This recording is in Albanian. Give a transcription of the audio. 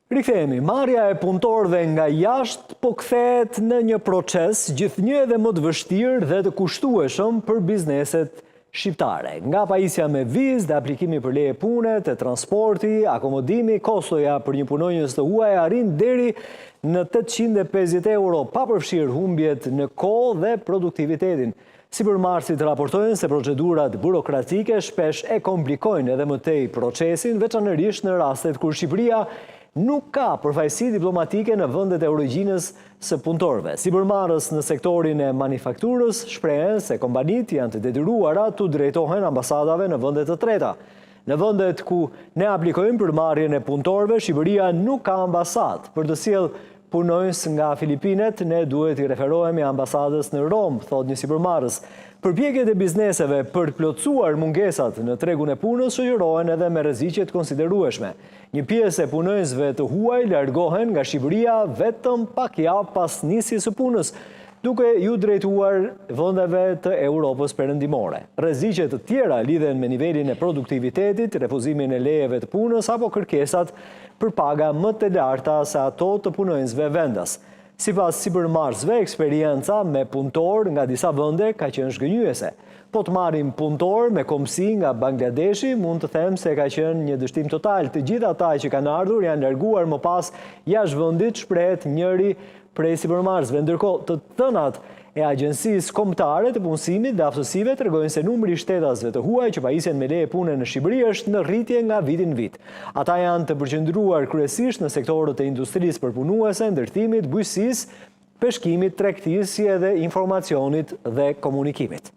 Rikthehemi, marrja e punëtorëve nga jashtë po kthehet në një proces gjithnjë edhe më të vështirë dhe të kushtueshëm për bizneset shqiptare. Nga pajisja me vizë dhe aplikimi për leje pune, të transporti, akomodimi, kostoja për një punonjës të huaj arrin deri në 850 euro, pa përfshirë humbjet në kohë dhe produktivitetin. Sipërmarrësit raportojnë se procedurat burokratike shpesh e komplikojnë edhe më tej procesin, veçanërisht në rastet kur Shqipëria nuk ka përfaqësi diplomatike në vendet e origjinës së punëtorëve. Sipërmarrës në sektorin e manufakturës shprehen se kompanitë janë të detyruara të drejtohen ambasadave në vende të treta. Në vendet ku ne aplikojmë për marrjen e punëtorëve, Shqipëria nuk ka ambasadë. Për të sjellë punonjës nga Filipinet, ne duhet i referohemi ambasadës në Rom, thot një sipërmarrës. Përpjekjet e bizneseve për të plotësuar mungesat në tregun e punës shoqërohen edhe me rreziqe të konsiderueshme. Një pjesë e punonjësve të huaj largohen nga Shqipëria vetëm pak javë pas nisjes së punës, duke ju drejtuar vendeve të Europës perëndimore. Rreziqe të tjera lidhen me nivelin e produktivitetit, refuzimin e lejeve të punës apo kërkesat për paga më të larta se ato të punonjësve vendas. Sipas sipërmarrësve, eksperienca me punëtor nga disa vende ka qenë zhgënjyese. Po të marrim punëtor me komsi nga Bangladeshi, mund të them se ka qenë një dështim total. Të gjithë ata që kanë ardhur janë larguar më pas jashtë vendit, shprehet njëri prej sipërmarrësve. Ndërkohë, të thënat e Agjencisë Kombëtare të Punësimit dhe Aftësive tregojnë se numri i shtetasve të huaj që pajisen me leje pune në Shqipëri është në rritje nga viti në vit. Ata janë të përqendruar kryesisht në sektorët e industrisë përpunuese, ndërtimit, bujqësisë, peshkimit, tregtisë, si edhe informacionit dhe komunikimit.